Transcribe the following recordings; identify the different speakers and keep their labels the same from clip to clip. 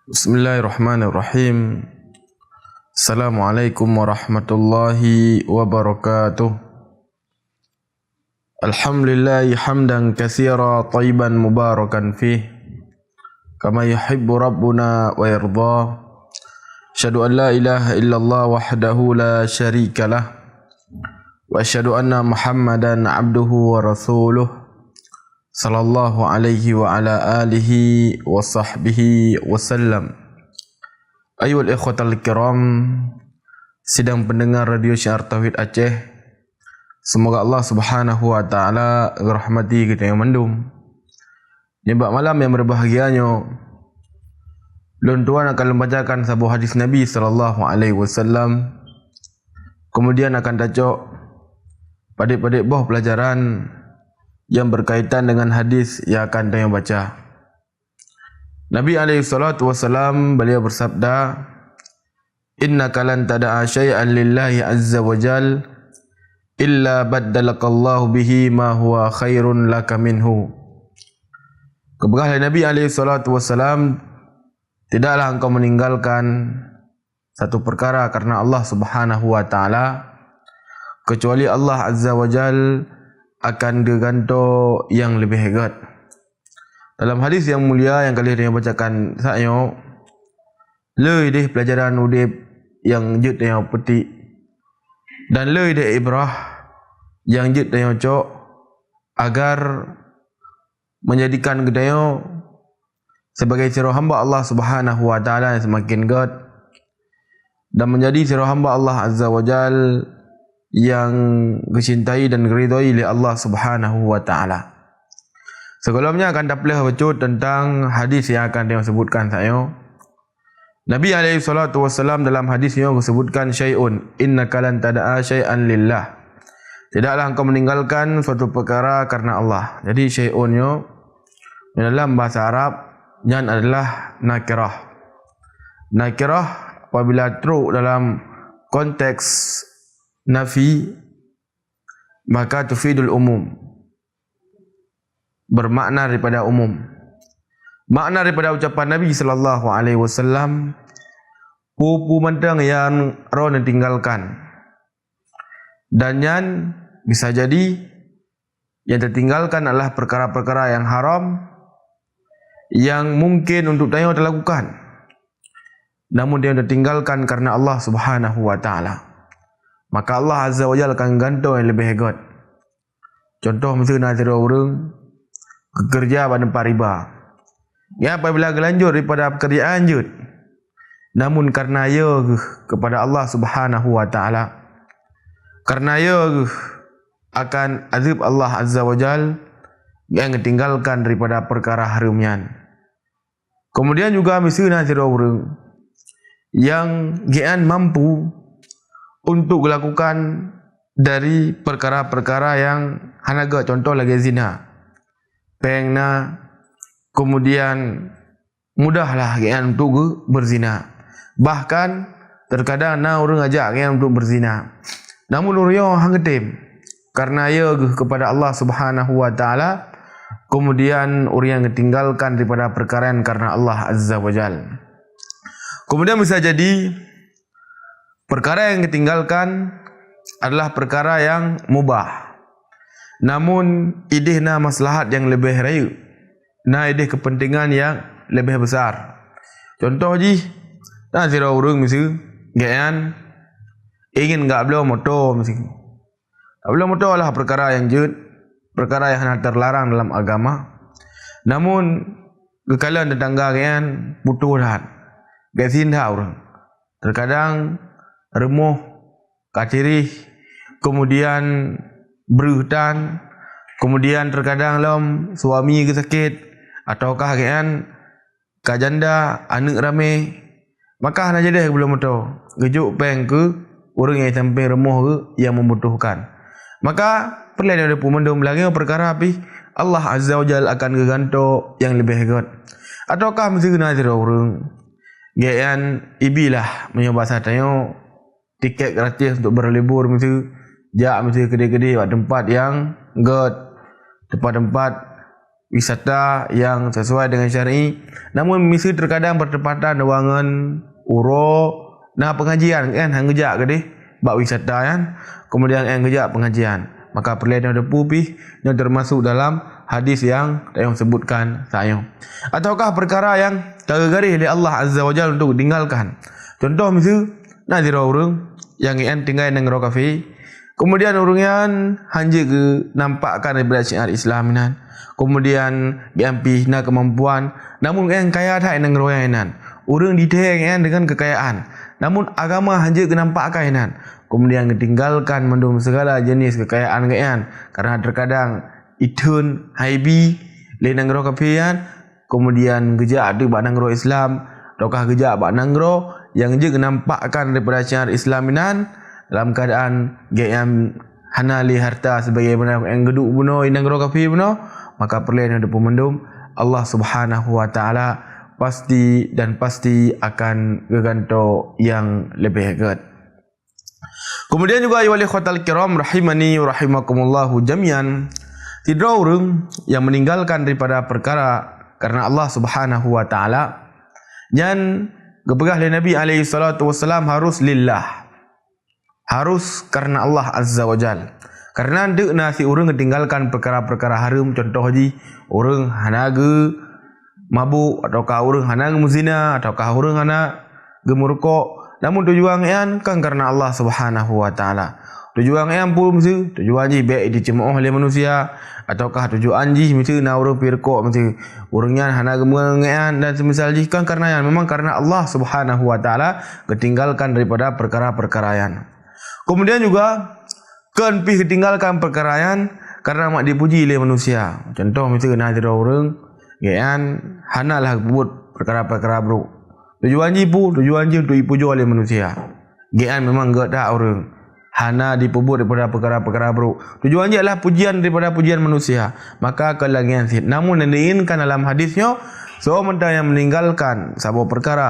Speaker 1: Bismillahirrahmanirrahim. Assalamualaikum warahmatullahi wabarakatuh. Alhamdulillahi hamdan katsira thayyiban mubarakan fih kama yuhibbu rabbuna wa yarda. Asyhadu an la ilaha illallah wahdahu la syarika lah wa asyhadu anna Muhammadan abduhu wa rasuluh sallallahu alaihi wa ala alihi wa sahbihi wasallam. Ayyuhal ikhwatal kiram, sidang pendengar Radio Syiar Tauhid Aceh, semoga Allah Subhanahu wa taala merahmati kita yang mendum. Di malam yang berbahagianya, Lon Tuan akan membacakan sebuah hadis Nabi sallallahu alaihi wasallam. Kemudian akan tajuk padik-padik buah pelajaran yang berkaitan dengan hadis yang akan saya baca. Nabi SAW beliau bersabda, "Innaka lan tada'a syai'an lillahi azza wa jal illa baddalakallahu bihi ma huwa khairun laka minhu." Kebenaran Nabi SAW, tidaklah engkau meninggalkan satu perkara karena Allah Subhanahu wa taala kecuali Allah azza wa jal akan diganto yang lebih hebat. Dalam hadis yang mulia yang kali ini bacakan saya, le deh pelajaran udip yang jut yang peti dan le deh ibrah yang jut yang cok agar menjadikan gedayo sebagai sirah hamba Allah Subhanahu wa taala yang semakin god dan menjadi sirah hamba Allah azza wa jal yang dicintai dan diridhai oleh Allah Subhanahu wa taala. Sebelumnya akan daplah baca tentang hadis yang akan dia sebutkan saya. Nabi SAW dalam hadisnya disebutkan syai'un innaka lan tada'a syai'an lillah. Tidaklah engkau meninggalkan suatu perkara karena Allah. Jadi syai'unnya dalam bahasa Arab yang adalah nakirah. Nakirah apabila teruk dalam konteks nafi maka tufidul umum, bermakna daripada umum. Makna daripada ucapan Nabi sallallahu alaihi wasallam, pupu mentang yang ron ditinggalkan dan yang bisa jadi yang tertinggalkan adalah perkara-perkara yang haram yang mungkin untuk dia dilakukan, namun dia ditinggalkan karena Allah Subhanahu wa taala. Maka Allah Azza wa Jalla akan gantung yang lebih hebat. Contoh misalnya ada orang bekerja pada tempat riba. Ya, apabila gelanjur daripada pekerjaan jut, namun karena ia kepada Allah Subhanahu wa taala, karena ia akan azab Allah Azza wa Jalla yang ditinggalkan daripada perkara haramnya. Kemudian juga misalnya ada orang yang gian mampu untuk melakukan dari perkara-perkara yang hanaga, contoh lagi zina, pengna, kemudian mudahlah gian untuk berzina. Bahkan terkadang orang ajak gian untuk berzina, namun orang hang ketim karena ia kepada Allah Subhanahu wa taala, kemudian orang yang tinggalkan daripada perkara yang karena Allah Azza wa Jalla. Kemudian bisa jadi perkara yang ditinggalkan adalah perkara yang mubah, namun idehna maslahat yang lebih raya, nah ideh kepentingan yang lebih besar. Contoh ji, nah sira urang mesti gaan ingin enggak beli motor mesti. Beli motor adalah perkara yang jut, perkara yang terlarang dalam agama. Namun kekalian tetangga gaan butuh dah, gasin dah orang. Terkadang remuh, kacirih, kemudian berhutan, kemudian terkadang lom suami sakit, ataukah kan kajanda anak rame, maka hanya jadi belum tahu gejuk peng ke orang yang sampai remuh ke yang membutuhkan. Maka perlu ada pemendung lagi perkara api Allah Azza wa Jalla akan geganto yang lebih hebat. Ataukah mesti kena ada orang gaan ibilah menyoba satanya tiket gratis untuk berlibur mesti kedai-kedai tempat yang good, tempat-tempat wisata yang sesuai dengan syar'i. Namun mesti terkadang bertepatan dengan uro pengajian kan, hang ngejak ke deh bab wisata kan, kemudian hang ngejak pengajian, maka perlu ada pupih yang termasuk dalam hadis yang saya sebutkan saya. Ataukah perkara yang tergaris oleh Allah Azza wa Jalla untuk tinggalkan. Contoh misal nazira orang yang tinggal di negara kafir, kemudian orangnya hanya ke nampakkan daripada syiar Islam nan, kemudian diampi na kemampuan, namun yang kaya tak negara yang nan, orang diteng dengan kekayaan, namun agama hanya ke nampakkan nan, kemudian ditinggalkan mendum segala jenis kekayaan kan, karena terkadang itun haibi le negara kafir, kemudian gejak ada bak negara Islam, ataukah gejak bak negara yang juga nampakkan daripada syiar Islaminan dalam keadaan yang hana li harta sebagaimana yang geduk bunuh yang negara kafir bunuh, maka perlu ada pemendum Allah Subhanahu wa taala pasti akan geganto yang lebih hebat. Kemudian juga ayuhal ikhwatal kiram rahimani wa rahimakumullahu jami'an, tidak orang yang meninggalkan daripada perkara karena Allah Subhanahu wa taala dan kepegah oleh Nabi alaihi salatu wasalam harus lillah, harus karena Allah Azza wa Jal. Karena dek nasi orang tinggalkan perkara-perkara haram, contoh haji orang hanaga mabuk, ataukah orang hanaga muzina, ataukah orang hana gemurkok, namun tujuan kan karena Allah Subhanahu wa taala. Tujuan pun mesti tujuan je baik dicemooh oleh manusia, ataukah tujuan je mesti na orang pirkok mesti orangnya hana gemengan dan semisal je kan karena memang karena Allah Subhanahu wa taala ketinggalkan daripada perkara-perkara yang. Kemudian juga kan pi ketinggalkan perkara yang karena mak dipuji oleh manusia. Contoh mesti kena ada orang kan hanalah buat perkara-perkara buruk. Tujuan je untuk dipuji oleh manusia. Gian memang gak tak orang hana dipebut daripada perkara-perkara buruk. Tujuan dia adalah pujian daripada pujian manusia. Maka kelangian sid. Namun yang diinginkan dalam hadisnya, seorang yang meninggalkan sebuah perkara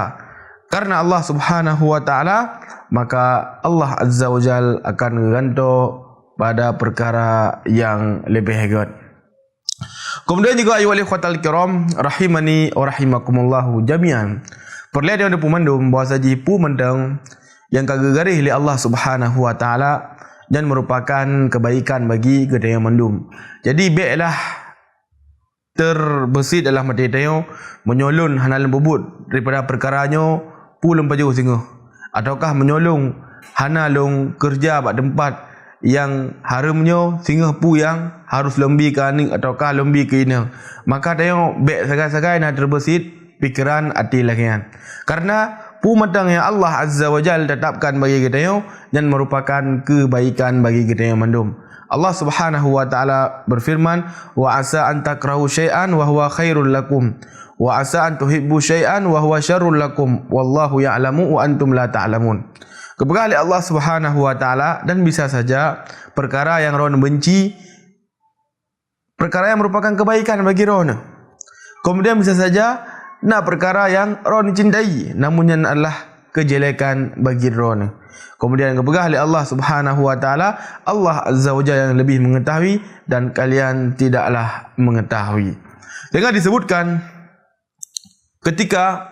Speaker 1: karena Allah Subhanahu wa taala, maka Allah Azza wa Jal akan ganto pada perkara yang lebih hebat. Kemudian juga ayuhal ikhwatal kiram rahimani wa rahimakumullahu jami'an. Perlihat yang pemandum bahawa saji pemandang yang kagagarih oleh Allah Subhanahu wa taala dan merupakan kebaikan bagi kita yang mendum. Jadi baiklah terbesit dalam mati tayo menyolong hanal bubut daripada perkaranya pulem paju singo, ataukah menyolong hanalong kerja bak tempat yang haramnya singo pu yang harus lembi ke aning ataukah lembi ke ina, maka tayo baik sagai-sagai nak terbesit pikiran hati lakian. Karena pumatang yang Allah Azza wa Jal tetapkan bagi kita yang dan merupakan kebaikan bagi kita yang mandum. Allah Subhanahu wa taala berfirman, wa asa an takrahu syai'an wa huwa khairul lakum wa asa an tuhibbu syai'an wa huwa syarrul lakum wallahu ya'lamu wa antum la ta'lamun. Kepada Allah Subhanahu wa taala, dan bisa saja perkara yang roh benci, perkara yang merupakan kebaikan bagi roh. Kemudian bisa saja perkara yang roh cintai namun yang adalah kejelekan bagi roh. Kemudian kepegah oleh Allah Subhanahu wa taala, Allah Azza wa Jalla yang lebih mengetahui dan kalian tidaklah mengetahui. Dengan disebutkan ketika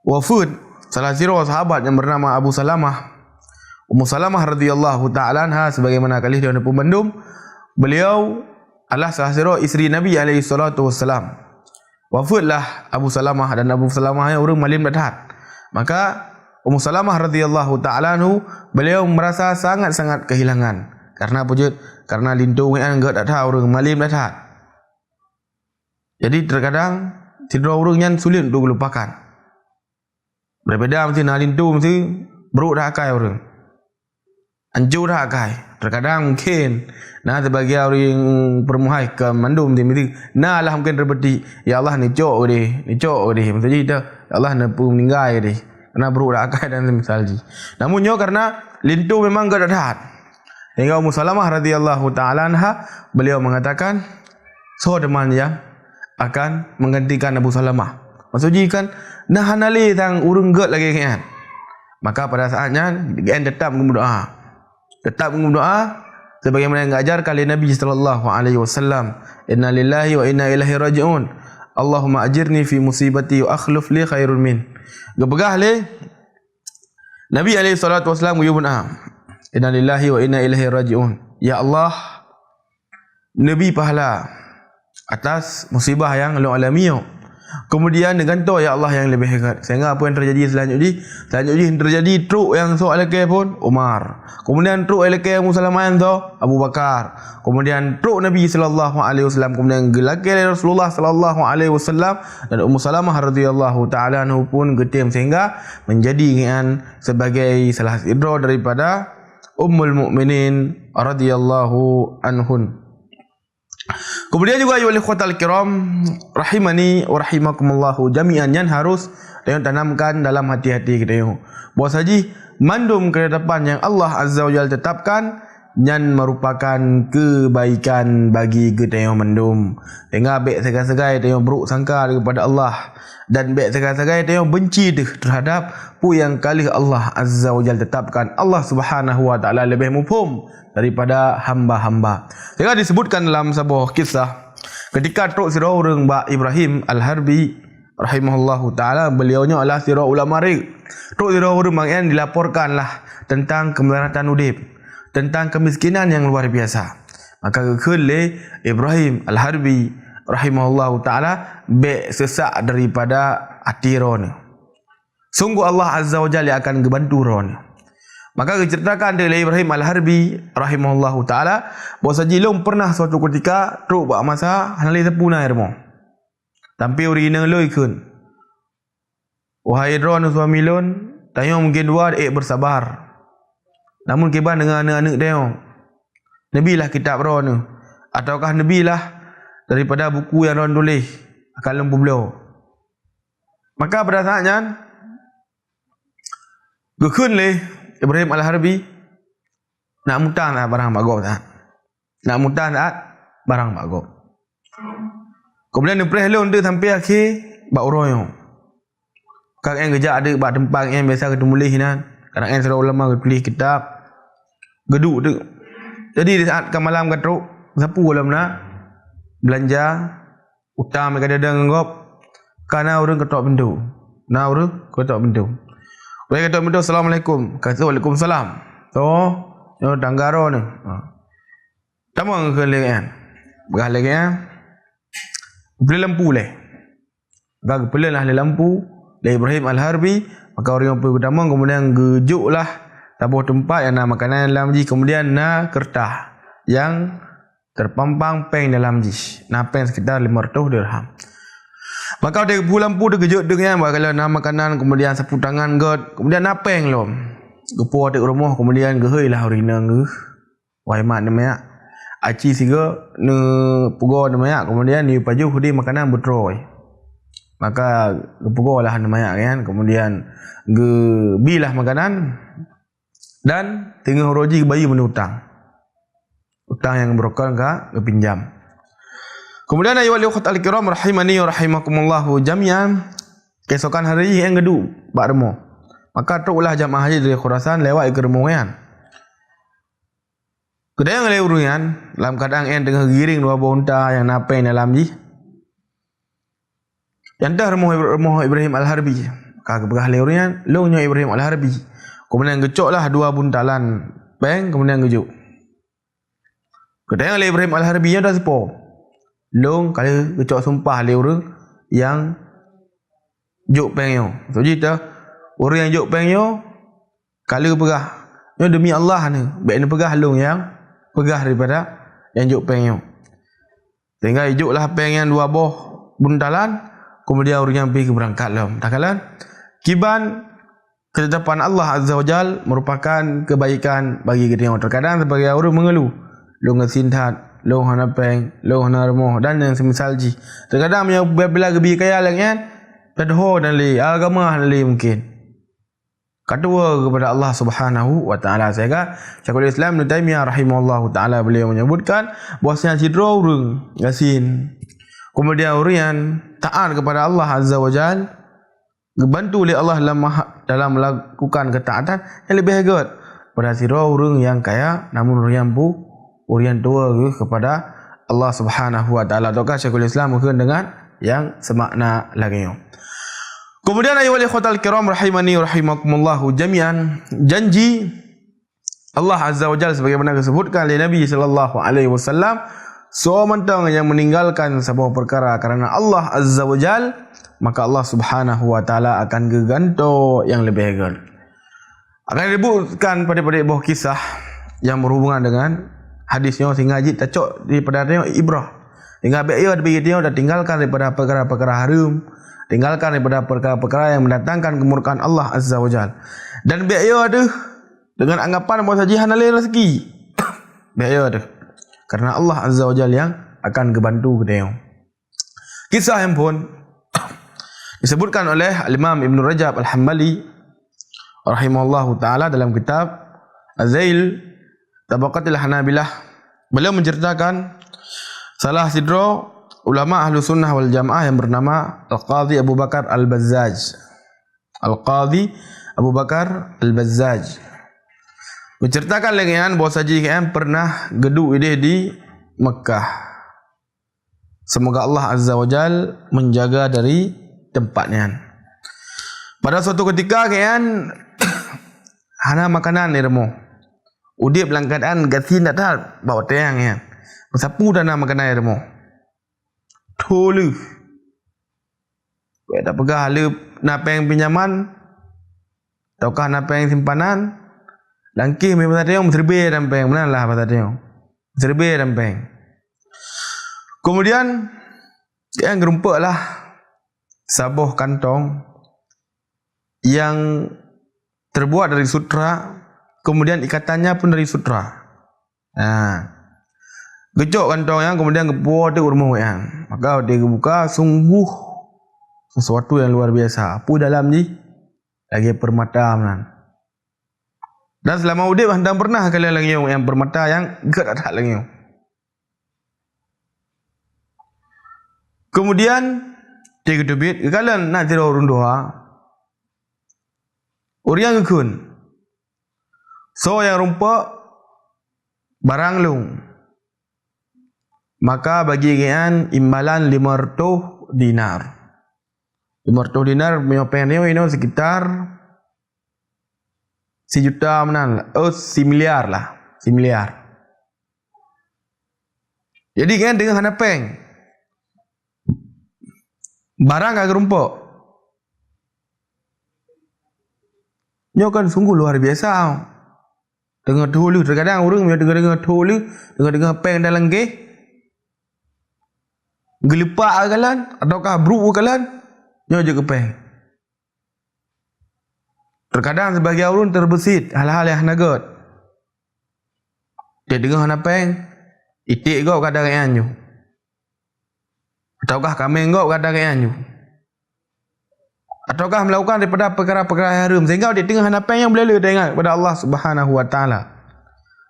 Speaker 1: wafat salah seorang sahabat yang bernama Abu Salamah, Ummu Salamah radhiyallahu taala anha, sebagaimana kali dia pemandum, beliau adalah salah seorang isteri Nabi alaihi salatu wassalam. Wafatlah Abu Salamah, dan Abu Salamah yang orang malim dahat. Maka Ummu Salamah radhiyallahu taala anhu, beliau merasa sangat-sangat kehilangan. Karena pujud, karena lintung yang enggak dahat orang malim dahat. Jadi terkadang tidur orang yang sulit untuk lupakan. Berbeda mesti nak lintung mesti beruk dah akai orang. Anjur dah akai. Terkadang mungkin nah sebagai orang permuhai ke mandum dia mesti nah lah mungkin terbeti ya Allah ni cok dia mesti dah ya Allah nak pun meninggal dia kena beruk dah akai dan semisal ji. Namun nyo karena lintu memang gak dahat. Hingga Ummu Salamah radhiyallahu taala anha, beliau mengatakan so deman yang akan menggantikan Abu Salamah. Maksudnya kan nah hanali tang urung gak lagi kan. Maka pada saatnya dia tetap berdoa. sebagaimana yang diajarkan oleh Nabi sallallahu alaihi wasallam, inna lillahi wa inna ilaihi raji'un, Allahumma ajirni fi musibati wa akhlif li khairun min. Gepegah le Nabi alaihi salatu wasallam yubun inna lillahi wa inna ilaihi raji'un, ya Allah, Nabi pahala atas musibah yang lu alami. Kemudian dengan tu, ya Allah yang lebih hebat. Sehingga apa yang terjadi selanjutnya terjadi truk yang so alakay pun Umar. Kemudian truk alakay yang Musalaman tu Abu Bakar. Kemudian truk Nabi sallallahu alaihi wasallam, kemudian gelakay Rasulullah sallallahu alaihi wasallam dan Ummu Salamah radhiyallahu taala anhu pun getim, sehingga menjadi sebagai salah satu daripada Ummul Mukminin radhiyallahu anhun. Kemudian juga ayuhal ikhwatal kiram rahimani wa rahimakumullahu jami'an, yang harus kita tanamkan dalam hati-hati kita bahawa saji mandum kehidupan yang Allah Azza wa Jalla tetapkan yang merupakan kebaikan bagi kita mandum. Tengah baik segai-segai kita buruk sangka kepada Allah, dan baik segai-segai kita benci terhadap pu yang kali Allah Azza wa Jalla tetapkan. Allah Subhanahu wa taala lebih mufhum daripada hamba-hamba. Sehingga disebutkan dalam sebuah kisah ketika truk sirah orang Mbak Ibrahim Al-Harbi rahimahullahu taala, beliaunya adalah sirah ulama rik. Truk sirah orang yang dilaporkanlah tentang kemelaratan udip, tentang kemiskinan yang luar biasa. Maka kekele Ibrahim Al-Harbi rahimahullahu taala be sesak daripada atiron. Sungguh Allah Azza wa Jalla akan gebantu ron. Maka diceritakan dari Ibrahim Al-Harbi rahimahullahu taala bahawa sajilum pernah suatu ketika truk buat masa hanali tepuna airmo. Tampi urina loikun. Wahai drone suami lon, tanya mungkin dua bersabar. Namun kiban dengan anak-anak dia. Nabi lah kitab drone, ataukah Nabi lah daripada buku yang drone tulis akan lembu belau. Maka pada saatnya gekun leh Ibrahim Al-Harbi nak mutang tak barang bagok tak? Nak mutang tak barang bagok. Kemudian nepres lon tu sampai akhir bak uroyo. Kak yang kerja ada bak tempat yang biasa ketemu leh nan. Kadang yang surah ulama tulis kitab geduk tu. Jadi di saat ke malam ke truk, sapu dalam nak belanja utang mereka ada ngop karena orang ketok pintu. Nah orang ketok pintu. Mereka ketok pintu, Assalamualaikum. Kata Waalaikumsalam. Yo tanggaro ni. Tamang ke lengan. Begah lengan. Beli lampu leh. Gak beli lah lampu dari Ibrahim Al-Harbi. Maka orang yang pergi pertama kemudian gejuklah tabuh tempat yang nak makanan dalam ji, kemudian nak kertas yang terpampang peng dalam ji. Nak peng sekitar 500 dirham. Maka dia lampu dia gejut dengan kalau nak makanan, kemudian sapu tangan god, kemudian nak peng lom. Gepo adik rumah kemudian geheilah urina ngeh. Wahai mak namanya. Aci siga ne pugo namanya, kemudian ni paju di makanan betroy. Maka gepugo lah namanya kan, kemudian bilah makanan dan tengah roji bayi menutang. Utang yang berokon ke pinjam. Kemudian ayu wali ukhat al-kiram rahimani wa rahimakumullahu jami'an, keesokan hari yang gedu bak remo. Maka truklah jamaah haji dari Khurasan lewat ke remo kan. Kedai yang lewat dalam keadaan yang tengah giring dua buah unta yang napai dalam ji. Yang dah remo Ibrahim Al-Harbi. Maka kebegah lewat longnya Ibrahim Al-Harbi. Kemudian gecoklah dua buntalan peng, kemudian gejuk. Kedai yang Ibrahim Al-Harbi dah sepo. Long kalau gecok sumpah le orang yang juk peng yo. So jita orang yang juk peng yo kalau pegah. Yo demi Allah ni, baik ni pegah long yang pegah daripada yang juk peng yo. Sehingga ijuklah peng yang dua boh buntalan, kemudian orang yang pergi berangkat lom. Takalan kiban ketetapan Allah Azza wa Jal merupakan kebaikan bagi kita. Terkadang sebagai orang mengeluh, long ngesintat, long hana peng, long hana remoh dan yang semisal ji. Terkadang bila gebi kaya lang kan, tadho dan li agama li mungkin. Kedua kepada Allah Subhanahu wa taala. Sehingga Syekhul Islam Ibnu Taimiyah rahimahullahu taala beliau menyebutkan bahwasanya cidra urang yasin. Kemudian orang yang taat kepada Allah Azza wa Jal, dibantu oleh Allah dalam melakukan ketaatan yang lebih hebat pada sirah orang yang kaya namun orang yang Urian tua kepada Allah Subhanahu wa taala. Ataukah Syekhul Islam mungkin dengan yang semakna lagi. Kemudian ayuhal ikhwatal kiram rahimani rahimakumullahu jami'an, janji Allah Azza wa Jalla sebagaimana disebutkan oleh Nabi sallallahu alaihi wasallam, seorang yang meninggalkan sebuah perkara kerana Allah Azza wa Jalla, maka Allah Subhanahu wa taala akan geganto yang lebih hebat. Akan disebutkan pada buah kisah yang berhubungan dengan hadisnya sehingga haji tacok daripada tengok ibrah. Hingga ia begitu dah tinggalkan daripada perkara-perkara haram, tinggalkan daripada perkara-perkara yang mendatangkan kemurkaan Allah Azza wa Jalla. Dan ia ada dengan anggapan bahawa saja halal rezeki. Ia ada kerana Allah Azza wa Jalla yang akan kebantu kita. Kisah yang pun disebutkan oleh Imam Ibn Rajab Al-Hambali rahimahullahu taala dalam kitab Az-Zail Tabaqatil Hanabilah. Beliau menceritakan salah sidro ulama ahlu sunnah wal jamaah yang bernama Al-Qadhi Abu Bakar Al-Bazzaj. Al-Qadhi Abu Bakar Al-Bazzaj menceritakan lagi bahawa saji pernah geduk ide di Mekah. Semoga Allah Azza wa Jal menjaga dari tempatnya. Pada suatu ketika hana makanan ni remo. Udip dalam keadaan gati nak tak bawa tiang ya. Bersapu dana makanan ni remo. Tolu. Tak pegah le napeng pinjaman. Ataukah napeng simpanan. Langkih me pasal tiang serbe nampeng benalah pasal tiang. Serbe nampeng. Kemudian dia gerumpaklah sabuh kantong yang terbuat dari sutra, kemudian ikatannya pun dari sutra. Gejok kantong yang kemudian kebuah dia rumah yang. Maka dia buka sungguh sesuatu yang luar biasa. Apa dalam ni? Lagi permata menan. Dan selama udip hendak pernah kalian lagi yang permata yang gak ada lagi. Kemudian dia kedubit, kalian nak tidur rundoha. Uriang kekun. So yang rumpak barang lung. Maka bagi gian imbalan 500 dinar. 500 dinar menyopeng dia sekitar 1 juta menan. 1 miliar lah. 1 miliar. Jadi kan dengan hanapeng. Barang agak rumpak. Nyo kan sungguh luar biasa. Dengar dulu terkadang orang dia dengar dulu, dengar peng dalam ke. Gelepak kalan ataukah bruk kalan, nyo je ke peng. Terkadang sebagai orang terbesit hal-hal yang nagot. Dia dengar hana peng, itik kau kadang anyu. Ataukah kami kau kadang anyu. Ataukah melakukan daripada perkara-perkara haram sehingga dia tengah hanapan yang boleh dia ingat kepada Allah Subhanahu wa taala.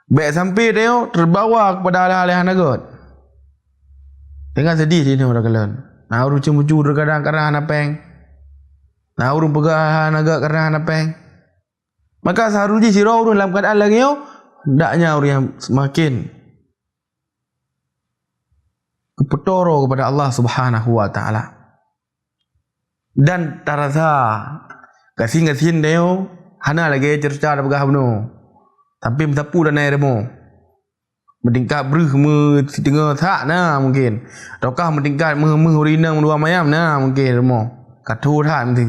Speaker 1: Baik sampai dia terbawa kepada hal-hal yang nagot. Tengah sedih dia orang kalian. Nah urus mucu terkadang kerana hanapan. Nah urus pegang nagot kerana hanapan. Maka seharusnya sira urus dalam keadaan lagi hendaknya orang yang semakin kepetoro kepada Allah Subhanahu wa taala. Dan tarasa kasing-kasing dia hana lagi cerca dah pegah beno. Tapi mensapu dan air demo. Mentingkat beruh me setengah tak nah mungkin. Ataukah mentingkat me urinang dua mayam nah mungkin demo. Katu tak mesti.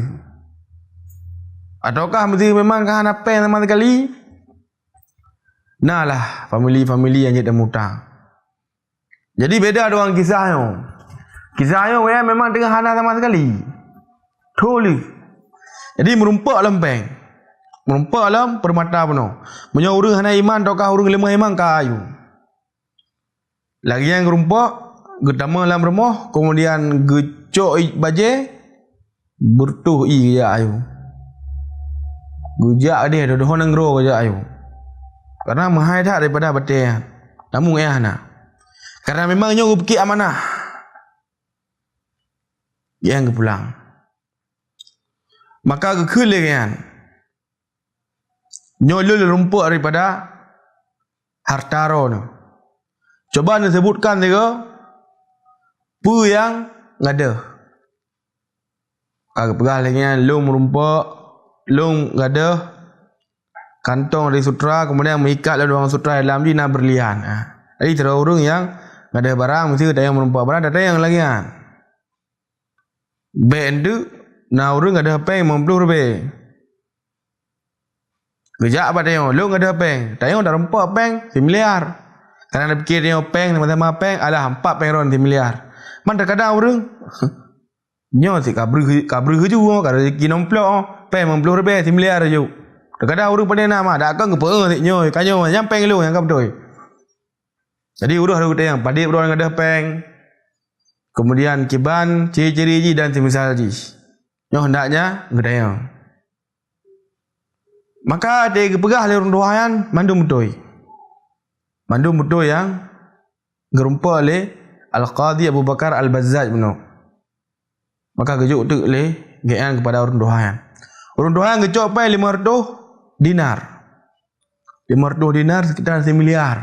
Speaker 1: Ataukah mesti memang kan apa yang sama sekali. Nah lah family-family yang jadi mutang. Jadi beda doang kisahnya. Kisahnya memang tengah hana sama sekali. Tolih. Jadi merumpak lempeng. Merumpak dalam permata penuh. Punya orang hana iman ataukah orang lemah iman kayu. Lagi yang merumpak, getama dalam rumah, kemudian gecok baje, bertuh iya ayu. Gujak dia, dodoh nenggro gujak ayu. Karena mahai tak daripada batin. Namun hana. Karena memangnya bukit amanah. Yang pulang. Maka kekelian nyolol rumput daripada harta rono. Coba anda sebutkan tiga apa yang ngada. Pegah lagi long merumpak, long ngada, kantong dari sutra, kemudian mengikat dalam sutra dalam di nak berlian. Jadi terlalu orang yang ngada barang mesti ada yang merumpak barang, ada yang lagi kan. Bendu na orang ngada peng 50 lebih. Kejap apa tengok, long ngada peng, tengok dah rempak peng 1 miliar. Karena ada fikir tengok peng sama-sama peng, alah 4 peng ron 1 miliar. Man terkadang orang nyo si kabru juga kalau rezeki nomplok peng 50 lebih 1 miliar je. Terkadang orang pada nama dak kan kepe nyo kanyo yang peng lu yang betul. Jadi urus ada yang padik bro yang ada peng. Kemudian kiban, ciri-ciri ji dan semisal ji. Nyo hendaknya gedayang. Maka dia pegah le orang doayan mandum betul. Mandum betul yang gerumpa oleh Al-Qadhi Abu Bakar Al-Bazzaj benar. Maka gejuk tu le gean kepada orang doayan. Orang doayan gecok pai 500 dinar. 500 dinar sekitar 1 miliar.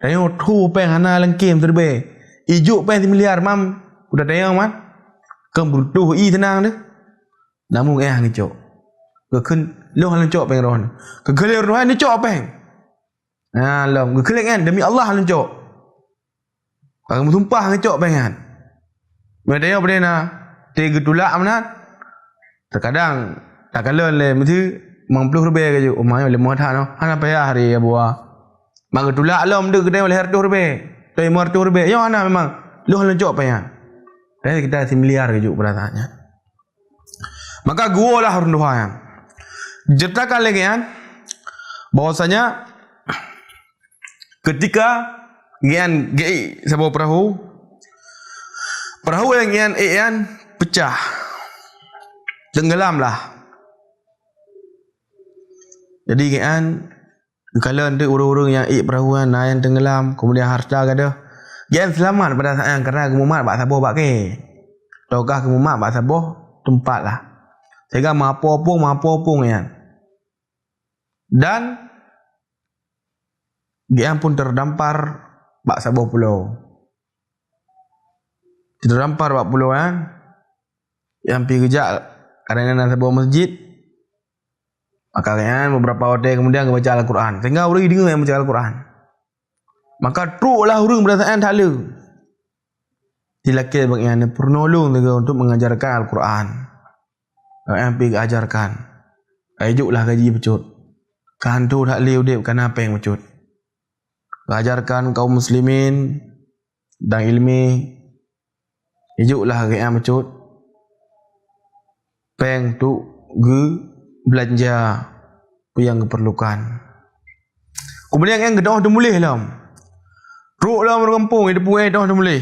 Speaker 1: Tengok tu pai hana lengkim terbe. Ijuk pai 1 miliar mam. Udah tengok man. Kem butuh i tenang dia. Namun gecok. Ke kun lo halan cok pai ron. Ke gele orang ni cok pai. Long gelek kan demi Allah lencok. Kalau sumpah ngecok pengen. Mereka apa na? Tiga tulak mana? Terkadang tak kalah le mesti 50 lebih ke je. Umanya le muat no. Ana payah hari ya buah. Mak tulak lo mende kedai oleh 100 lebih. Tapi 100 lebih. Yo ana memang lo lencok pengen. Dari kita 1 miliar ke je perasaannya. Maka gua lah orang doa. Ceritakan lagi kan bahwasanya ketika gian gei sebuah perahu yang gian pecah, tenggelamlah. Jadi gian kalau ada orang-orang yang perahu yang tenggelam, kemudian harta ada, gian selamat pada saat yang kerana kemumat bak sabuh bak ke, ataukah kemumat bak sabuh tempat lah, sehingga mapopung gian. Dan dia pun terdampar bak sebuah pulau. Terdampar bak pulau kan. Yang pergi kejap kerana sebuah masjid. Maka kan beberapa hotel kemudian baca Al-Quran. Sehingga orang dengar yang baca Al-Quran. Maka truklah orang berdasarkan thala. Dilakir bagian pernolong untuk mengajarkan Al-Quran. Yang pergi ajarkan. Ajuklah gaji pecut. Kantu tak liu dip kan apa yang pecut. Ajarkan kaum muslimin dan ilmi. Ijuklah ke yang mecut. Peng tu ge belanja apa yang diperlukan. Kemudian yang gedah tu mulih lah. Truk lah berkampung itu pun dah tu mulih.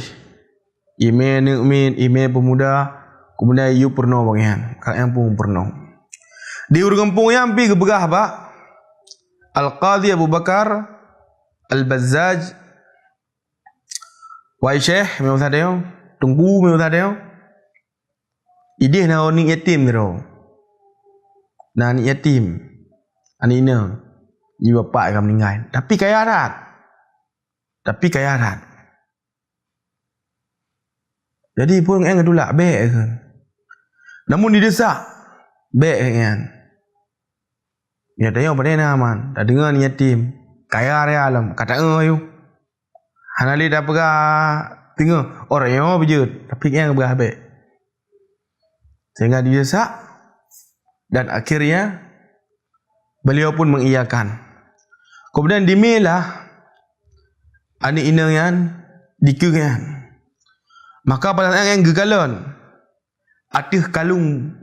Speaker 1: Email pemuda. Kemudian you pernah bagian. Kak yang pun pernah. Di urang kampung yang pergi ke begah pak. Al-Qadhi Abu Bakar Al-Bazzaj Wai Syekh memang tak ada. Tunggu memang tak ada. Idih nak ni yatim tu. Nah ni yatim. Ani ina. Ni bapak akan meninggal. Tapi kaya rat. Jadi pun yang kedulak baik kan. Namun didesak baik kan. Ya tengok pada nama. Tak dengar ni yatim. Kaya raya alam kata you hanali dah pegah tengok orang yang berjut tapi yang berhabis sehingga didesak dan akhirnya beliau pun mengiyakan. Kemudian dimilah ani ina yang dikegan. Maka pada saat yang gegalon ada kalung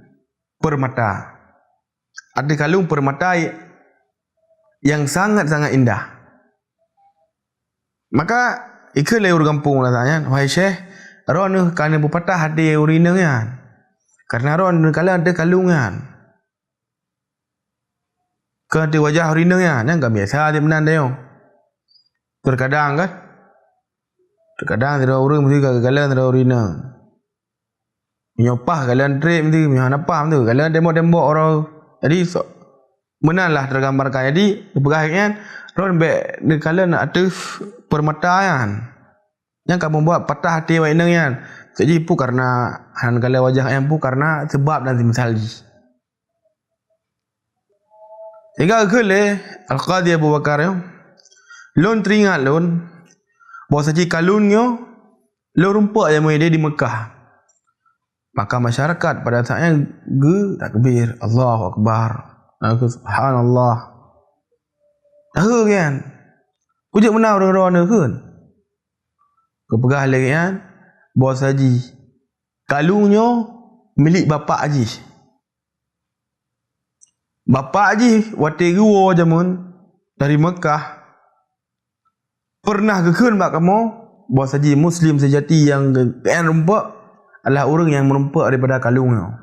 Speaker 1: permata. Ada kalung permata yang sangat-sangat indah. Maka ikut lewur kampung rasanya. Wahai Syekh, ron kerana berpatah hati urina kan. Karena ron kalau ada kalungan. Ke ada wajah urina kan. Yang tak biasa dia menan dia. Terkadang kan. Terkadang tidak urut mesti kegagalan tidak urina. Menyopah kalian trip mesti menyopah tu. Kalian tembok-tembok orang. Jadi menanlah tergambarkan. Jadi berkaitan ron be kala nak ada permata kan. Yang kamu buat patah hati awak inang yan. Jadi pu karena han kala wajah yang pu karena sebab nanti misali. Sehingga kele Al-Qadhi Abu Bakar yo. Lon teringat lon bahawa saji kalunnya lon rumpak yang dia di Mekah. Maka masyarakat pada saatnya takbir, Allahu Akbar, Subhanallah. Tahu kan? Kujak menau orang-orang kan? Kepegah lagi kan? Bahawa saji kalungnya milik bapa Haji. Bapa Haji wati gua jamun dari Mekah pernah kekun bak kamu bahawa saji Muslim sejati yang kan rumpak adalah orang yang merumpak daripada kalungnya.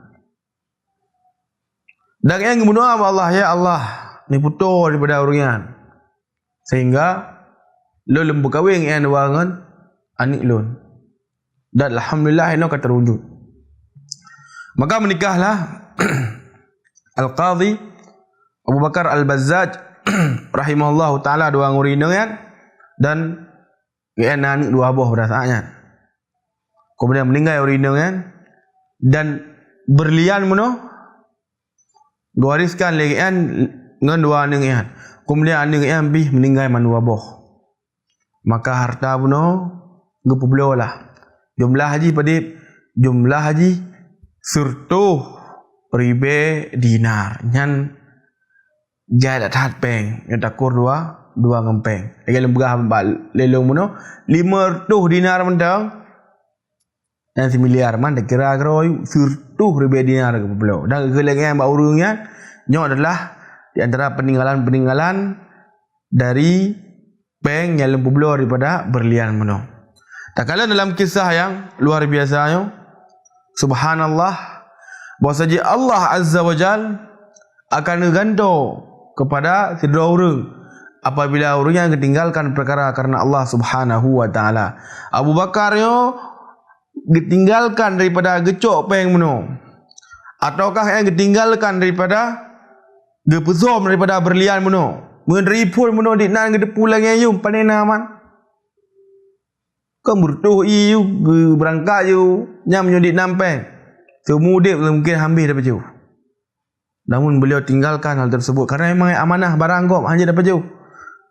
Speaker 1: Dan yang berdoa kepada Allah, ya Allah, ni putus daripada orang yang. Sehingga lo lembu kahwin yang wangan anik lon. Dan alhamdulillah ini kata terwujud. Maka menikahlah Al-Qadhi Abu Bakar Al-Bazzaj rahimahullah taala dua nguri dengan dan anik dua buah pada saatnya. Kemudian meninggal urina kan, dan berlian mono diwariskan lagi kan dengan dua anak kan. Kemudian anak kan bih meninggal manua boh. Maka harta mono gepublo lah. Jumlah haji surtuh ribe dinar nyan jaya dat peng yang takur dua ngempeng. Lagi lembagah lelong mono 500 dinar mentang. Dan 1 miliar man kira surtuh ribu dinar ke pulau. Dan kelengan bak urungnya nyo adalah di antara peninggalan-peninggalan dari peng yang lempu pulau daripada berlian meno. Tak kala dalam kisah yang luar biasanya, subhanallah, bahawa saja Allah Azza wa Jal akan ganto kepada kedua orang apabila orangnya ketinggalkan perkara karena Allah Subhanahu wa taala. Abu Bakar yo ditinggalkan daripada gecok peng meno, ataukah yang ditinggalkan daripada gepezom daripada berlian meno, menderipul meno di nan gedepu lagi yu panena man kemurtuh iu berangkat yu nyam nyu di nampeng temudip mungkin habis dapat jauh. Namun beliau tinggalkan hal tersebut karena memang amanah barang kok hanya dapat jauh,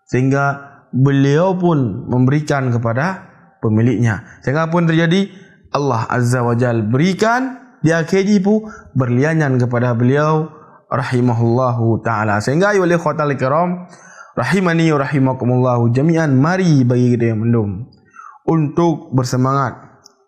Speaker 1: sehingga beliau pun memberikan kepada pemiliknya. Sehingga pun terjadi Allah Azza wa Jal berikan di akhir jipu berlianan kepada beliau rahimahullahu ta'ala. Sehingga ayuhal ikhwatal kiram rahimani wa rahimakumullahu jami'an, mari bagi kita yang mendum untuk bersemangat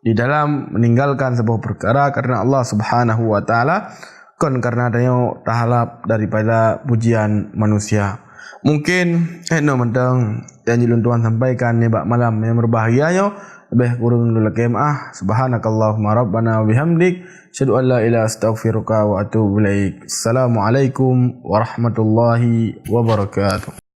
Speaker 1: di dalam meninggalkan sebuah perkara karena Allah Subhanahu wa ta'ala, kan karena adanya tahalap daripada pujian manusia. Mungkin mentang janji Tuhan sampaikan ni bak malam yang berbahagianya lebih kurang dulu kemah. Subhanakallahumma rabbana wa bihamdik asyhadu an la ilaha astaghfiruka wa atubu ilaik. Assalamualaikum warahmatullahi wabarakatuh.